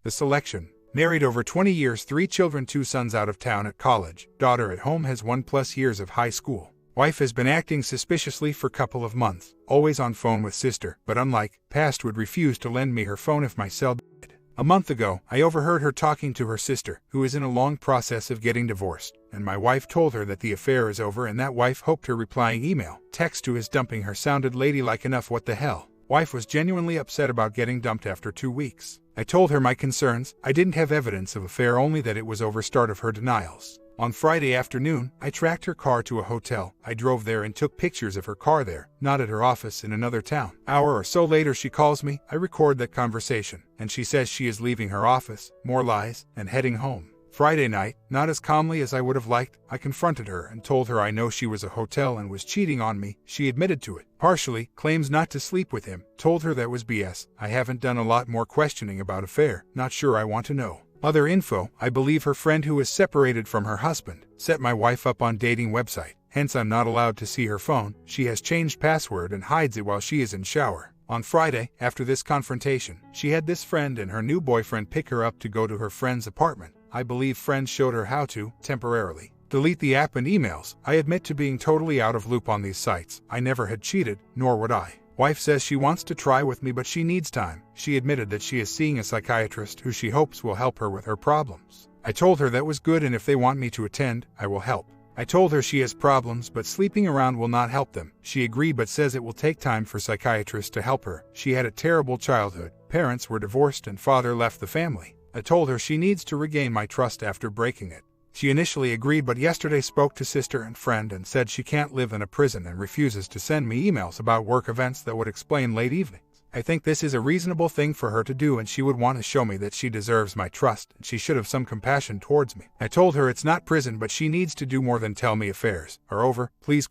The selection. Married over 20 years, 3 children, 2 sons out of town at college, daughter at home has 1+ years of high school. Wife has been acting suspiciously for couple of months, always on phone with sister, but unlike past would refuse to lend me her phone if my cell died. A month ago, I overheard her talking to her sister, who is in a long process of getting divorced, and my wife told her that the affair is over and that wife hoped her replying email, text to his dumping her sounded ladylike enough. What the hell? Wife was genuinely upset about getting dumped after 2 weeks. I told her my concerns. I didn't have evidence of affair, only that it was over. Start of her denials. On Friday afternoon, I tracked her car to a hotel. I drove there and took pictures of her car there, not at her office in another town. Hour or so later she calls me. I record that conversation, and she says she is leaving her office, more lies, and heading home. Friday night, not as calmly as I would have liked, I confronted her and told her I know she was a hotel and was cheating on me. She admitted to it. Partially, claims not to sleep with him. Told her that was BS. I haven't done a lot more questioning about affair. Not sure I want to know. Other info. I believe her friend who is separated from her husband set my wife up on dating website. Hence I'm not allowed to see her phone. She has changed password and hides it while she is in shower. On Friday, after this confrontation, she had this friend and her new boyfriend pick her up to go to her friend's apartment. I believe friend showed her how to, temporarily, delete the app and emails. I admit to being totally out of loop on these sites. I never had cheated, nor would I. Wife says she wants to try with me but she needs time. She admitted that she is seeing a psychiatrist who she hopes will help her with her problems. I told her that was good and if they want me to attend, I will help. I told her she has problems but sleeping around will not help them. She agreed but says it will take time for psychiatrists to help her. She had a terrible childhood. Parents were divorced and father left the family. I told her she needs to regain my trust after breaking it. She initially agreed but yesterday spoke to sister and friend and said she can't live in a prison and refuses to send me emails about work events that would explain late evenings. I think this is a reasonable thing for her to do and she would want to show me that she deserves my trust and she should have some compassion towards me. I told her it's not prison but she needs to do more than tell me affairs are over. Please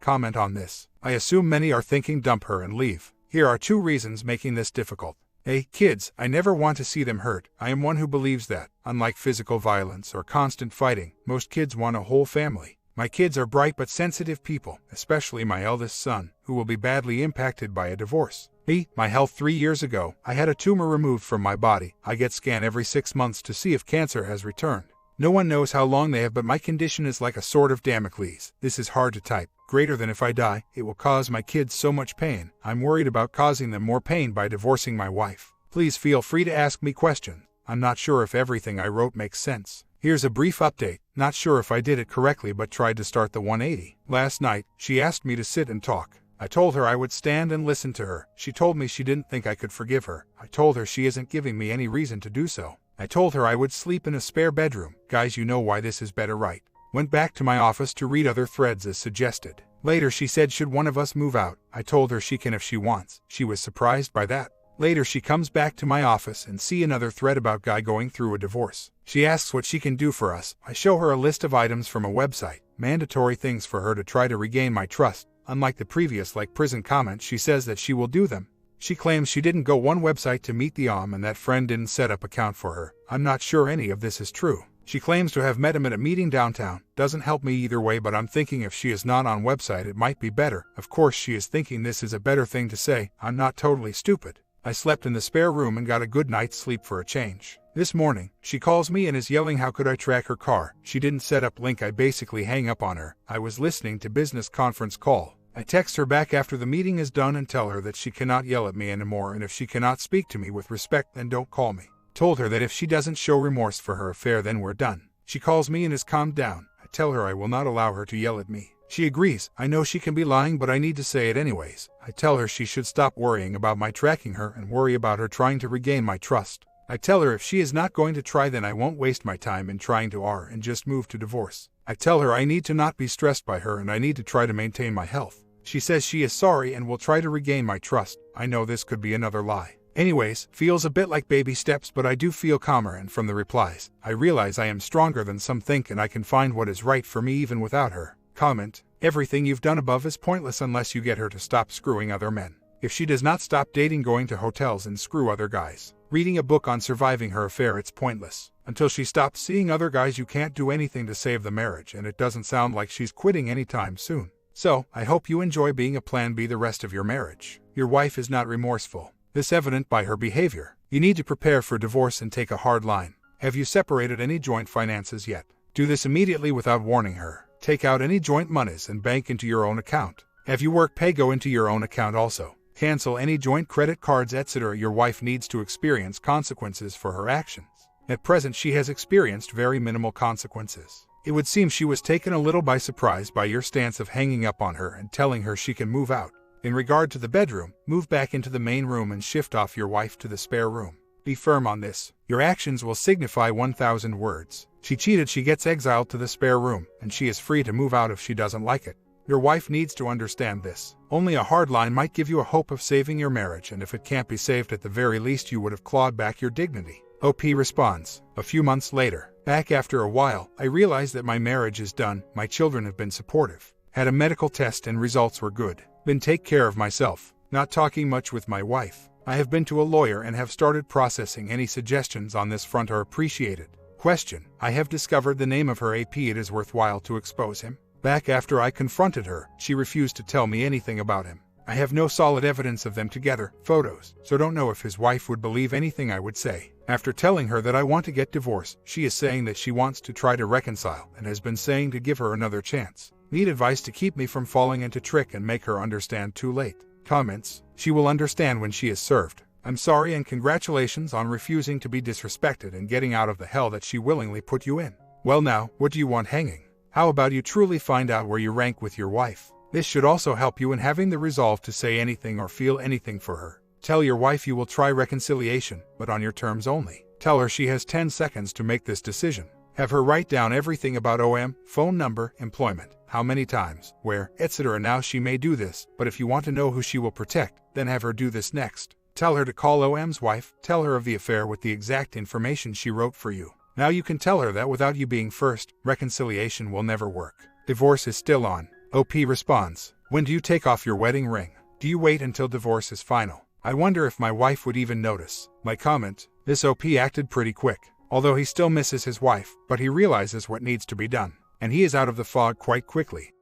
comment on this. I assume many are thinking dump her and leave. Here are 2 reasons making this difficult. A. Kids. I never want to see them hurt. I am one who believes that, unlike physical violence or constant fighting, most kids want a whole family. My kids are bright but sensitive people, especially my eldest son, who will be badly impacted by a divorce. B. My health. 3 years ago, I had a tumor removed from my body. I get scanned every 6 months to see if cancer has returned. No one knows how long they have, but my condition is like a sword of Damocles. This is hard to type. Greater than if I die, it will cause my kids so much pain. I'm worried about causing them more pain by divorcing my wife. Please feel free to ask me questions. I'm not sure if everything I wrote makes sense. Here's a brief update. Not sure if I did it correctly but tried to start the 180. Last night, she asked me to sit and talk. I told her I would stand and listen to her. She told me she didn't think I could forgive her. I told her she isn't giving me any reason to do so. I told her I would sleep in a spare bedroom. Guys, you know why this is better, right? Went back to my office to read other threads as suggested. Later she said should one of us move out. I told her she can if she wants. She was surprised by that. Later she comes back to my office and see another thread about guy going through a divorce. She asks what she can do for us. I show her a list of items from a website. Mandatory things for her to try to regain my trust. Unlike the previous like prison comment, she says that she will do them. She claims she didn't go one website to meet the and that friend didn't set up account for her. I'm not sure any of this is true. She claims to have met him at a meeting downtown. Doesn't help me either way, but I'm thinking if she is not on website it might be better. Of course she is thinking this is a better thing to say. I'm not totally stupid. I slept in the spare room and got a good night's sleep for a change. This morning, she calls me and is yelling how could I track her car. She didn't set up link. I basically hang up on her. I was listening to business conference call. I text her back after the meeting is done and tell her that she cannot yell at me anymore and if she cannot speak to me with respect then don't call me. Told her that if she doesn't show remorse for her affair then we're done. She calls me and is calmed down. I tell her I will not allow her to yell at me. She agrees. I know she can be lying but I need to say it anyways. I tell her she should stop worrying about my tracking her and worry about her trying to regain my trust. I tell her if she is not going to try then I won't waste my time in trying to and just move to divorce. I tell her I need to not be stressed by her and I need to try to maintain my health. She says she is sorry and will try to regain my trust. I know this could be another lie. Anyways, feels a bit like baby steps but I do feel calmer and from the replies, I realize I am stronger than some think and I can find what is right for me even without her. Comment. Everything you've done above is pointless unless you get her to stop screwing other men. If she does not stop dating, going to hotels and screw other guys, reading a book on surviving her affair, it's pointless. Until she stops seeing other guys you can't do anything to save the marriage and it doesn't sound like she's quitting anytime soon. So, I hope you enjoy being a plan B the rest of your marriage. Your wife is not remorseful. this evident by her behavior. You need to prepare for divorce and take a hard line. Have you separated any joint finances yet? Do this immediately without warning her. Take out any joint monies and bank into your own account. Have you work pay go into your own account also? Cancel any joint credit cards, etc. Your wife needs to experience consequences for her actions. At present, she has experienced very minimal consequences. It would seem she was taken a little by surprise by your stance of hanging up on her and telling her she can move out. In regard to the bedroom, move back into the main room and shift off your wife to the spare room. Be firm on this. Your actions will signify 1,000 words. She cheated, she gets exiled to the spare room, and she is free to move out if she doesn't like it. Your wife needs to understand this. Only a hard line might give you a hope of saving your marriage, and if it can't be saved, at the very least you would have clawed back your dignity. OP responds, a few months later. Back after a while, I realized that my marriage is done, my children have been supportive. Had a medical test and results were good. Been take care of myself. Not talking much with my wife. I have been to a lawyer and have started processing. Any suggestions on this front are appreciated. Question. I have discovered the name of her AP. It is worthwhile to expose him. Back after I confronted her, she refused to tell me anything about him. I have no solid evidence of them together, photos, so don't know if his wife would believe anything I would say. After telling her that I want to get divorced, she is saying that she wants to try to reconcile and has been saying to give her another chance. Need advice to keep me from falling into trick and make her understand too late. Comments. She will understand when she is served. I'm sorry and congratulations on refusing to be disrespected and getting out of the hell that she willingly put you in. Well now, what do you want hanging? How about you truly find out where you rank with your wife? This should also help you in having the resolve to say anything or feel anything for her. Tell your wife you will try reconciliation, but on your terms only. Tell her she has 10 seconds to make this decision. Have her write down everything about OM, phone number, employment, how many times, where, etc. Now she may do this, but if you want to know who she will protect, then have her do this next. Tell her to call OM's wife, tell her of the affair with the exact information she wrote for you. Now you can tell her that without you being first, reconciliation will never work. Divorce is still on. OP responds, when do you take off your wedding ring? Do you wait until divorce is final? I wonder if my wife would even notice. My comment, this OP acted pretty quick. Although he still misses his wife, but he realizes what needs to be done, and he is out of the fog quite quickly.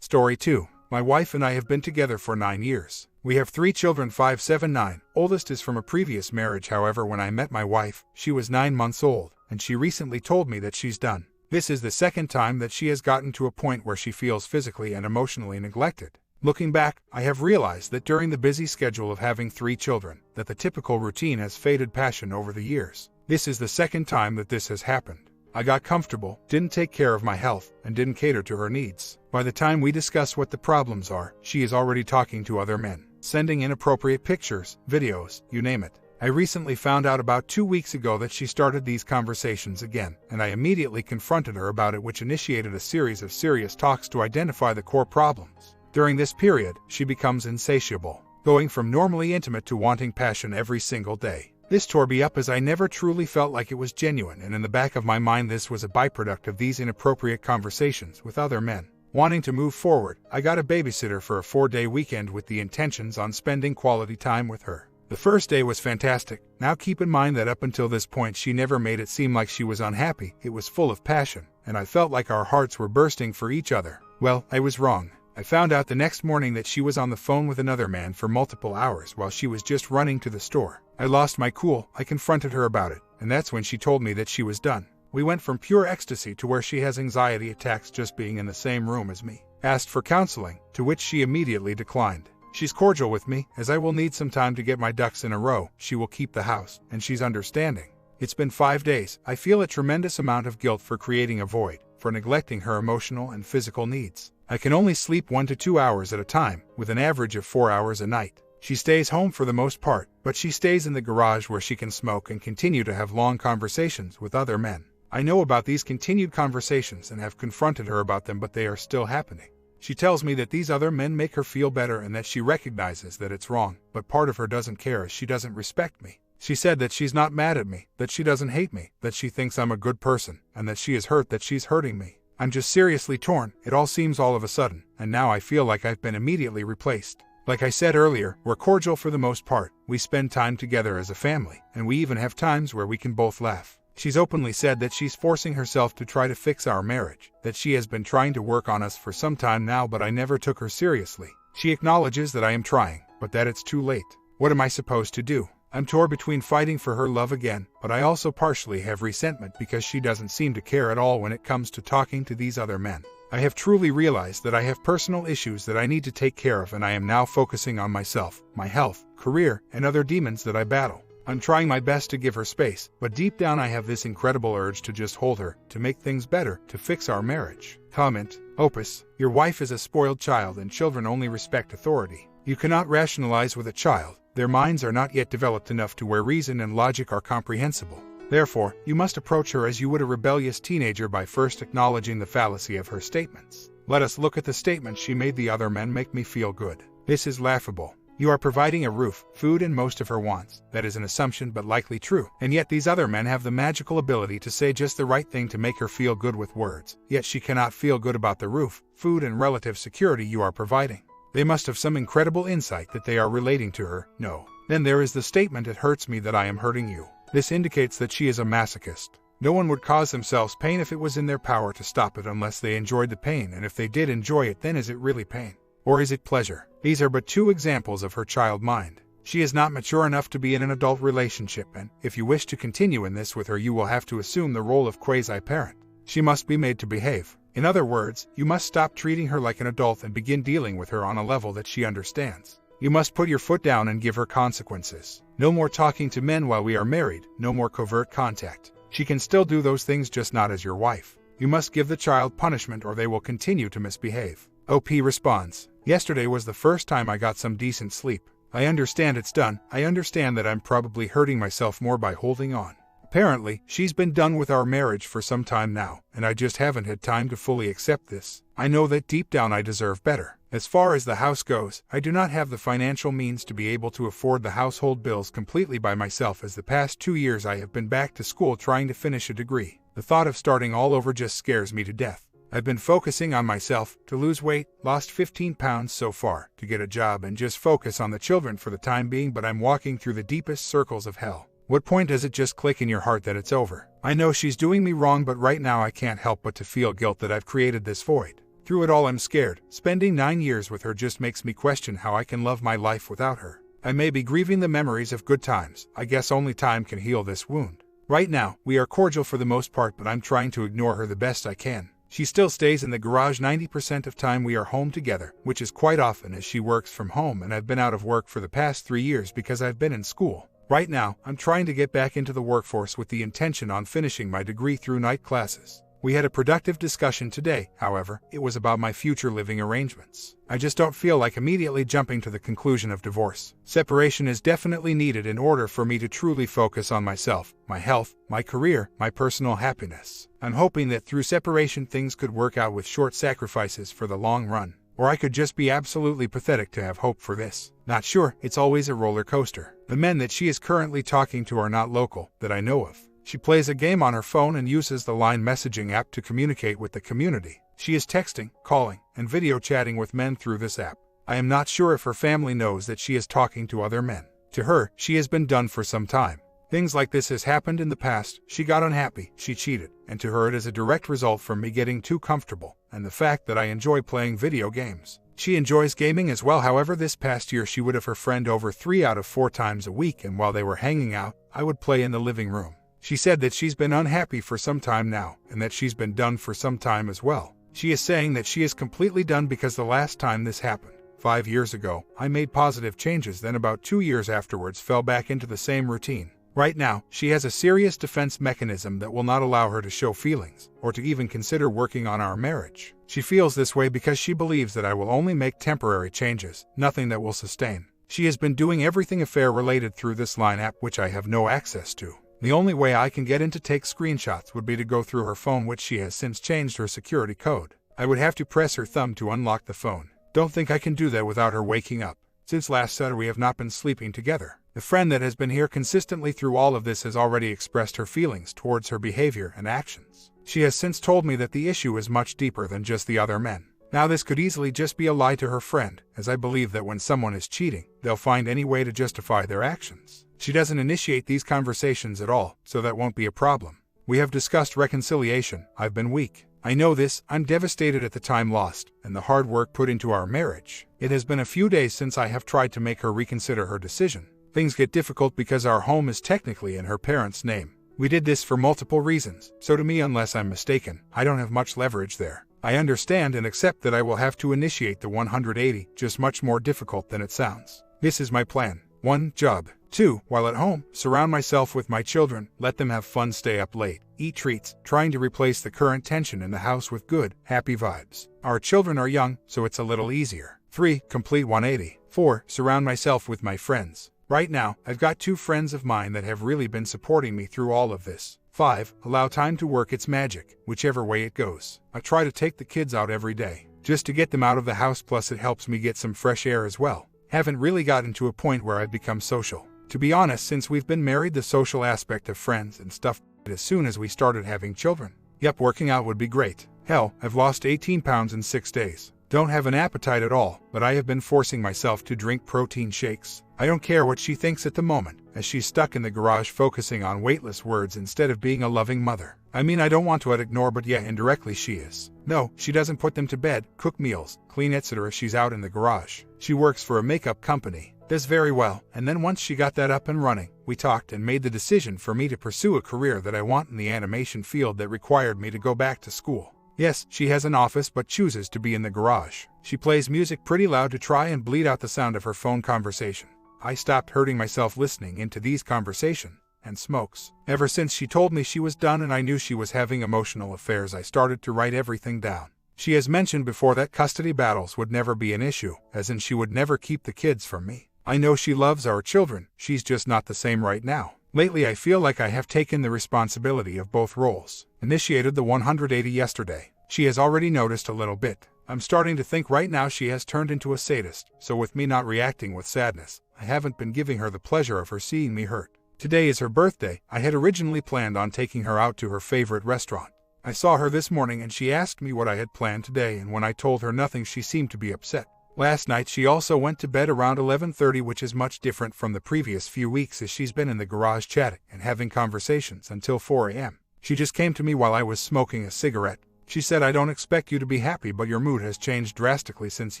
Story 2. My wife and I have been together for 9 years. We have 3 children, 5, 7, 9. Oldest is from a previous marriage. However, when I met my wife, she was 9 months old, and she recently told me that she's done. This is the second time that she has gotten to a point where she feels physically and emotionally neglected. Looking back, I have realized that during the busy schedule of having 3 children, that the typical routine has faded passion over the years. This is the second time that this has happened. I got comfortable, didn't take care of my health, and didn't cater to her needs. By the time we discuss what the problems are, she is already talking to other men, sending inappropriate pictures, videos, you name it. I recently found out about 2 weeks ago that she started these conversations again, and I immediately confronted her about it, which initiated a series of serious talks to identify the core problems. During this period, she becomes insatiable, going from normally intimate to wanting passion every single day. This tore me up as I never truly felt like it was genuine, and in the back of my mind this was a byproduct of these inappropriate conversations with other men. Wanting to move forward, I got a babysitter for a 4-day weekend with the intentions on spending quality time with her. The first day was fantastic. Now keep in mind that up until this point she never made it seem like she was unhappy. It was full of passion, and I felt like our hearts were bursting for each other. Well, I was wrong. I found out the next morning that she was on the phone with another man for multiple hours while she was just running to the store. I lost my cool. I confronted her about it, and that's when she told me that she was done. We went from pure ecstasy to where she has anxiety attacks just being in the same room as me. Asked for counseling, to which she immediately declined. She's cordial with me, as I will need some time to get my ducks in a row. She will keep the house, and she's understanding. It's been 5 days. I feel a tremendous amount of guilt for creating a void, for neglecting her emotional and physical needs. I can only sleep 1 to 2 hours at a time, with an average of 4 hours a night. She stays home for the most part, but she stays in the garage where she can smoke and continue to have long conversations with other men. I know about these continued conversations and have confronted her about them, but they are still happening. She tells me that these other men make her feel better and that she recognizes that it's wrong, but part of her doesn't care as she doesn't respect me. She said that she's not mad at me, that she doesn't hate me, that she thinks I'm a good person, and that she is hurt that she's hurting me. I'm just seriously torn. It all seems all of a sudden, and now I feel like I've been immediately replaced. Like I said earlier, we're cordial for the most part. We spend time together as a family, and we even have times where we can both laugh. She's openly said that she's forcing herself to try to fix our marriage, that she has been trying to work on us for some time now, but I never took her seriously. She acknowledges that I am trying, but that it's too late. What am I supposed to do? I'm torn between fighting for her love again, but I also partially have resentment because she doesn't seem to care at all when it comes to talking to these other men. I have truly realized that I have personal issues that I need to take care of, and I am now focusing on myself, my health, career, and other demons that I battle. I'm trying my best to give her space, but deep down I have this incredible urge to just hold her, to make things better, to fix our marriage. Comment: Opus, your wife is a spoiled child and children only respect authority. You cannot rationalize with a child. Their minds are not yet developed enough to where reason and logic are comprehensible. Therefore, you must approach her as you would a rebellious teenager by first acknowledging the fallacy of her statements. Let us look at the statement she made: the other men make me feel good. This is laughable. You are providing a roof, food, and most of her wants. That is an assumption but likely true. And yet these other men have the magical ability to say just the right thing to make her feel good with words. Yet she cannot feel good about the roof, food, and relative security you are providing. They must have some incredible insight that they are relating to her. No. Then there is the statement: it hurts me that I am hurting you. This indicates that she is a masochist. No one would cause themselves pain if it was in their power to stop it unless they enjoyed the pain, and if they did enjoy it, then is it really pain? Or is it pleasure? These are but two examples of her child mind. She is not mature enough to be in an adult relationship, and if you wish to continue in this with her, you will have to assume the role of quasi-parent. She must be made to behave. In other words, you must stop treating her like an adult and begin dealing with her on a level that she understands. You must put your foot down and give her consequences. No more talking to men while we are married, no more covert contact. She can still do those things, just not as your wife. You must give the child punishment or they will continue to misbehave. OP responds: yesterday was the first time I got some decent sleep. I understand it's done. I understand that I'm probably hurting myself more by holding on. Apparently, she's been done with our marriage for some time now, and I just haven't had time to fully accept this. I know that deep down I deserve better. As far as the house goes, I do not have the financial means to be able to afford the household bills completely by myself, as the past 2 years I have been back to school trying to finish a degree. The thought of starting all over just scares me to death. I've been focusing on myself, to lose weight, lost 15 pounds so far, to get a job and just focus on the children for the time being, but I'm walking through the deepest circles of hell. What point does it just click in your heart that it's over? I know she's doing me wrong, but right now I can't help but to feel guilt that I've created this void. Through it all I'm scared. Spending 9 years with her just makes me question how I can love my life without her. I may be grieving the memories of good times. I guess only time can heal this wound. Right now, we are cordial for the most part, but I'm trying to ignore her the best I can. She still stays in the garage 90% of time we are home together, which is quite often as she works from home, and I've been out of work for the past 3 years because I've been in school. Right now, I'm trying to get back into the workforce with the intention on finishing my degree through night classes. We had a productive discussion today, however. It was about my future living arrangements. I just don't feel like immediately jumping to the conclusion of divorce. Separation is definitely needed in order for me to truly focus on myself, my health, my career, my personal happiness. I'm hoping that through separation things could work out with short sacrifices for the long run. Or I could just be absolutely pathetic to have hope for this. Not sure, it's always a roller coaster. The men that she is currently talking to are not local, that I know of. She plays a game on her phone and uses the Line messaging app to communicate with the community. She is texting, calling, and video chatting with men through this app. I am not sure if her family knows that she is talking to other men. To her, she has been done for some time. Things like this has happened in the past. She got unhappy, she cheated, and to her it is a direct result from me getting too comfortable, and the fact that I enjoy playing video games. She enjoys gaming as well. However, this past year she would have her friend over 3 out of 4 times a week, and while they were hanging out, I would play in the living room. She said that she's been unhappy for some time now, and that she's been done for some time as well. She is saying that she is completely done because the last time this happened, 5 years ago, I made positive changes, then about 2 years afterwards fell back into the same routine. Right now, she has a serious defense mechanism that will not allow her to show feelings, or to even consider working on our marriage. She feels this way because she believes that I will only make temporary changes, nothing that will sustain. She has been doing everything affair-related through this Line app, which I have no access to. The only way I can get in to take screenshots would be to go through her phone, which she has since changed her security code. I would have to press her thumb to unlock the phone. Don't think I can do that without her waking up. Since last Saturday we have not been sleeping together. The friend that has been here consistently through all of this has already expressed her feelings towards her behavior and actions. She has since told me that the issue is much deeper than just the other men. Now this could easily just be a lie to her friend, as I believe that when someone is cheating, they'll find any way to justify their actions. She doesn't initiate these conversations at all, so that won't be a problem. We have discussed reconciliation. I've been weak. I know this, I'm devastated at the time lost, and the hard work put into our marriage. It has been a few days since I have tried to make her reconsider her decision. Things get difficult because our home is technically in her parents' name. We did this for multiple reasons, so to me, unless I'm mistaken, I don't have much leverage there. I understand and accept that I will have to initiate the 180, just much more difficult than it sounds. This is my plan. 1. Job. 2. While at home, surround myself with my children, let them have fun, stay up late, eat treats, trying to replace the current tension in the house with good, happy vibes. Our children are young, so it's a little easier. 3. Complete 180. 4. Surround myself with my friends. Right now, I've got 2 friends of mine that have really been supporting me through all of this. 5. Allow time to work its magic, whichever way it goes. I try to take the kids out every day, just to get them out of the house, plus it helps me get some fresh air as well. Haven't really gotten to a point where I've become social. To be honest, since we've been married, the social aspect of friends and stuff as soon as we started having children. Yep, working out would be great. Hell, I've lost 18 pounds in 6 days. Don't have an appetite at all, but I have been forcing myself to drink protein shakes. I don't care what she thinks at the moment, as she's stuck in the garage focusing on weightless words instead of being a loving mother. I mean, I don't want to ignore, but yeah, indirectly she is. No, she doesn't put them to bed, cook meals, clean, etc. She's out in the garage. She works for a makeup company, does very well, and then once she got that up and running, we talked and made the decision for me to pursue a career that I want in the animation field that required me to go back to school. Yes, she has an office but chooses to be in the garage. She plays music pretty loud to try and bleed out the sound of her phone conversation. I stopped hurting myself listening into these conversations, and smokes. Ever since she told me she was done and I knew she was having emotional affairs, I started to write everything down. She has mentioned before that custody battles would never be an issue, as in she would never keep the kids from me. I know she loves our children, she's just not the same right now. Lately I feel like I have taken the responsibility of both roles. Initiated the 180 yesterday. She has already noticed a little bit. I'm starting to think right now she has turned into a sadist, so with me not reacting with sadness, I haven't been giving her the pleasure of her seeing me hurt. Today is her birthday. I had originally planned on taking her out to her favorite restaurant. I saw her this morning and she asked me what I had planned today, and when I told her nothing, she seemed to be upset. Last night she also went to bed around 11:30, which is much different from the previous few weeks, as she's been in the garage chatting and having conversations until 4 a.m. She just came to me while I was smoking a cigarette. She said, "I don't expect you to be happy, but your mood has changed drastically since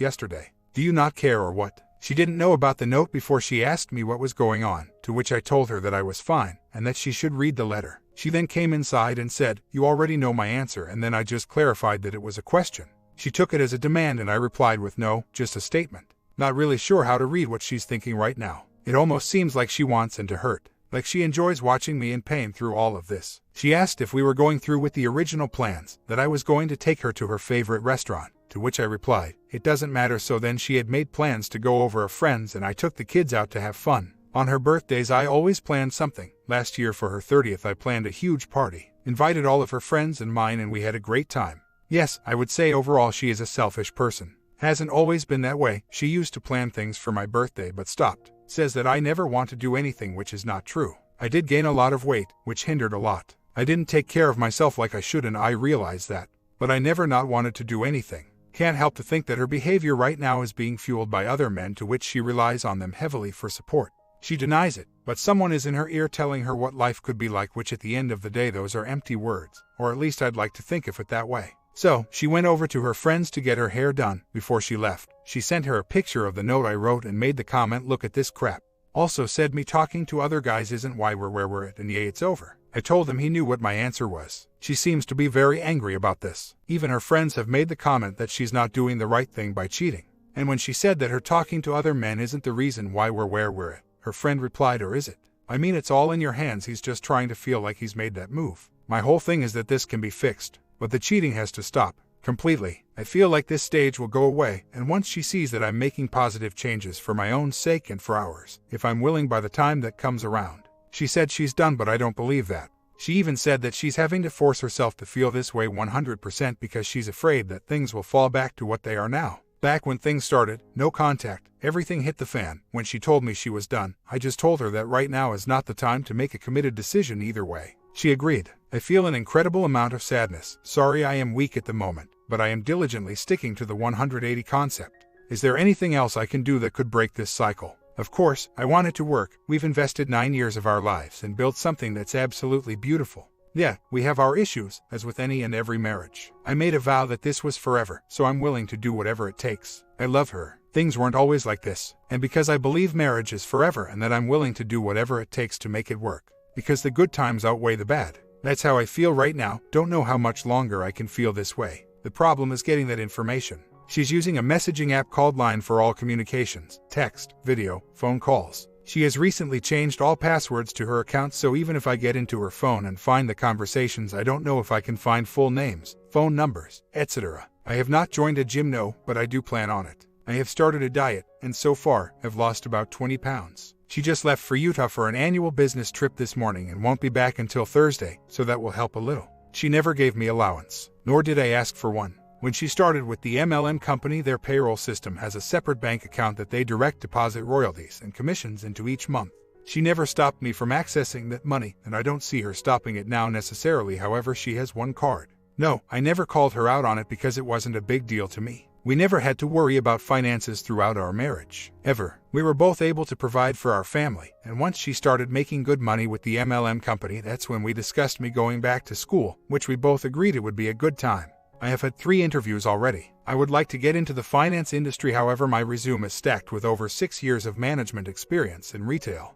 yesterday. Do you not care or what?" She didn't know about the note before she asked me what was going on, to which I told her that I was fine and that she should read the letter. She then came inside and said, "You already know my answer," and then I just clarified that it was a question. She took it as a demand and I replied with no, just a statement. Not really sure how to read what she's thinking right now. It almost seems like she wants and to hurt. Like she enjoys watching me in pain through all of this. She asked if we were going through with the original plans, that I was going to take her to her favorite restaurant, to which I replied, "It doesn't matter." So then she had made plans to go over a friend's and I took the kids out to have fun. On her birthdays I always planned something. Last year for her 30th I planned a huge party, invited all of her friends and mine, and we had a great time. Yes, I would say overall she is a selfish person. Hasn't always been that way. She used to plan things for my birthday but stopped. Says that I never want to do anything, which is not true. I did gain a lot of weight, which hindered a lot. I didn't take care of myself like I should, and I realized that. But I never not wanted to do anything. Can't help to think that her behavior right now is being fueled by other men, to which she relies on them heavily for support. She denies it, but someone is in her ear telling her what life could be like, which at the end of the day those are empty words, or at least I'd like to think of it that way. So, she went over to her friend's to get her hair done. Before she left, she sent her a picture of the note I wrote and made the comment, "Look at this crap." Also said me talking to other guys isn't why we're where we're at, and yay, it's over. I told him he knew what my answer was. She seems to be very angry about this. Even her friends have made the comment that she's not doing the right thing by cheating. And when she said that her talking to other men isn't the reason why we're where we're at, her friend replied, "Or is it? I mean, it's all in your hands. He's just trying to feel like he's made that move. My whole thing is that this can be fixed, but the cheating has to stop. Completely. I feel like this stage will go away, and once she sees that I'm making positive changes for my own sake and for ours, if I'm willing by the time that comes around." She said she's done, but I don't believe that. She even said that she's having to force herself to feel this way 100% because she's afraid that things will fall back to what they are now. Back when things started, no contact, everything hit the fan. When she told me she was done, I just told her that right now is not the time to make a committed decision either way. She agreed. I feel an incredible amount of sadness. Sorry I am weak at the moment, but I am diligently sticking to the 180 concept. Is there anything else I can do that could break this cycle? Of course, I want it to work. We've invested 9 years of our lives and built something that's absolutely beautiful. Yeah, we have our issues, as with any and every marriage. I made a vow that this was forever, so I'm willing to do whatever it takes. I love her. Things weren't always like this. And because I believe marriage is forever and that I'm willing to do whatever it takes to make it work. Because the good times outweigh the bad. That's how I feel right now. Don't know how much longer I can feel this way. The problem is getting that information. She's using a messaging app called Line for all communications, text, video, phone calls. She has recently changed all passwords to her account, so even if I get into her phone and find the conversations, I don't know if I can find full names, phone numbers, etc. I have not joined a gym, no, but I do plan on it. I have started a diet, and so far, have lost about 20 pounds. She just left for Utah for an annual business trip this morning and won't be back until Thursday, so that will help a little. She never gave me allowance, nor did I ask for one. When she started with the MLM company, their payroll system has a separate bank account that they direct deposit royalties and commissions into each month. She never stopped me from accessing that money, and I don't see her stopping it now necessarily. However, she has one card. No, I never called her out on it because it wasn't a big deal to me. We never had to worry about finances throughout our marriage. Ever. We were both able to provide for our family, and once she started making good money with the MLM company, that's when we discussed me going back to school, which we both agreed it would be a good time. I have had 3 interviews already. I would like to get into the finance industry, however my resume is stacked with over 6 years of management experience in retail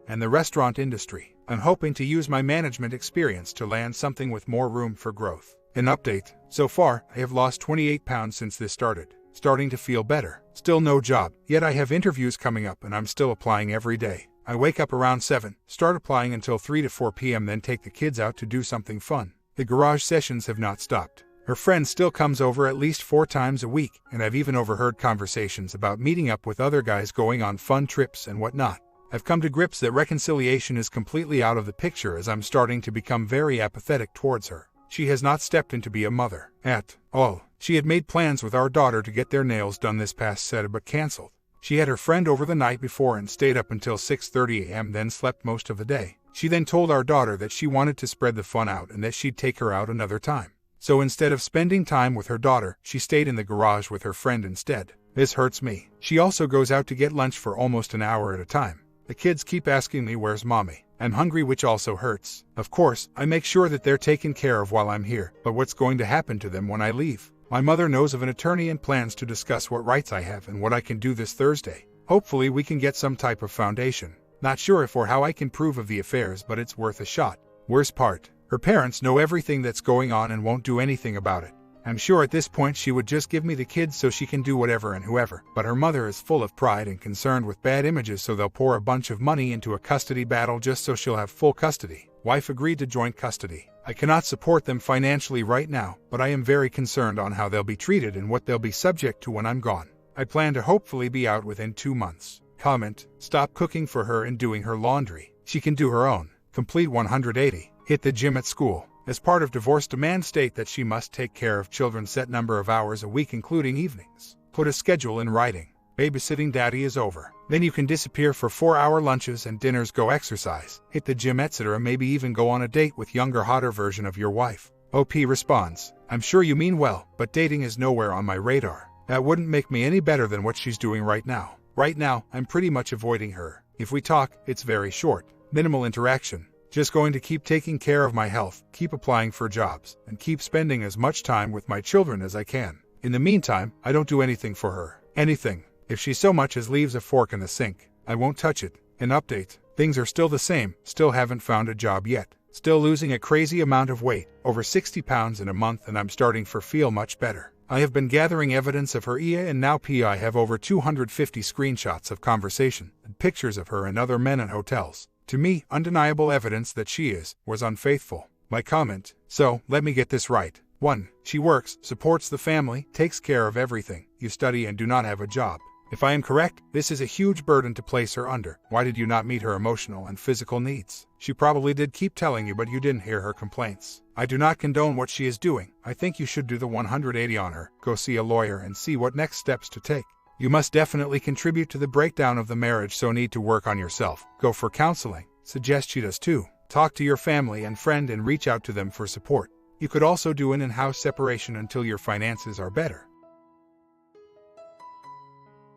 and the restaurant industry. I'm hoping to use my management experience to land something with more room for growth. An update. So far, I have lost 28 pounds since this started. Starting to feel better. Still no job, yet I have interviews coming up and I'm still applying every day. I wake up around 7, start applying until 3 to 4 p.m. then take the kids out to do something fun. The garage sessions have not stopped. Her friend still comes over at least 4 times a week, and I've even overheard conversations about meeting up with other guys going on fun trips and whatnot. I've come to grips that reconciliation is completely out of the picture as I'm starting to become very apathetic towards her. She has not stepped in to be a mother at all. She had made plans with our daughter to get their nails done this past Saturday but canceled. She had her friend over the night before and stayed up until 6:30 a.m. then slept most of the day. She then told our daughter that she wanted to spread the fun out and that she'd take her out another time. So instead of spending time with her daughter, she stayed in the garage with her friend instead. This hurts me. She also goes out to get lunch for almost an hour at a time. The kids keep asking me where's mommy. I'm hungry, which also hurts. Of course, I make sure that they're taken care of while I'm here, but what's going to happen to them when I leave? My mother knows of an attorney and plans to discuss what rights I have and what I can do this Thursday. Hopefully we can get some type of foundation. Not sure if or how I can prove of the affairs, but it's worth a shot. Worst part. Her parents know everything that's going on and won't do anything about it. I'm sure at this point she would just give me the kids so she can do whatever and whoever, but her mother is full of pride and concerned with bad images, so they'll pour a bunch of money into a custody battle just so she'll have full custody. Wife agreed to joint custody. I cannot support them financially right now, but I am very concerned on how they'll be treated and what they'll be subject to when I'm gone. I plan to hopefully be out within 2 months. Comment. Stop cooking for her and doing her laundry. She can do her own. Complete 180. Hit the gym at school. As part of divorce demand, state that she must take care of children set number of hours a week including evenings. Put a schedule in writing. Babysitting daddy is over. Then you can disappear for 4-hour lunches and dinners, go exercise, hit the gym, etc. Maybe even go on a date with younger, hotter version of your wife. OP responds, I'm sure you mean well, but dating is nowhere on my radar. That wouldn't make me any better than what she's doing right now. Right now, I'm pretty much avoiding her. If we talk, it's very short. Minimal interaction. Just going to keep taking care of my health, keep applying for jobs, and keep spending as much time with my children as I can. In the meantime, I don't do anything for her. Anything. If she so much as leaves a fork in the sink, I won't touch it. An update. Things are still the same. Still haven't found a job yet. Still losing a crazy amount of weight, over 60 pounds in a month, and I'm starting to feel much better. I have been gathering evidence of her EA and now PI have over 250 screenshots of conversation and pictures of her and other men in hotels. To me, undeniable evidence that she was unfaithful. My comment. So, let me get this right. 1. She works, supports the family, takes care of everything. You study and do not have a job. If I am correct, this is a huge burden to place her under. Why did you not meet her emotional and physical needs? She probably did keep telling you, but you didn't hear her complaints. I do not condone what she is doing. I think you should do the 180 on her. Go see a lawyer and see what next steps to take. You must definitely contribute to the breakdown of the marriage, so need to work on yourself. Go for counseling. Suggest she does too. Talk to your family and friend and reach out to them for support. You could also do an in-house separation until your finances are better.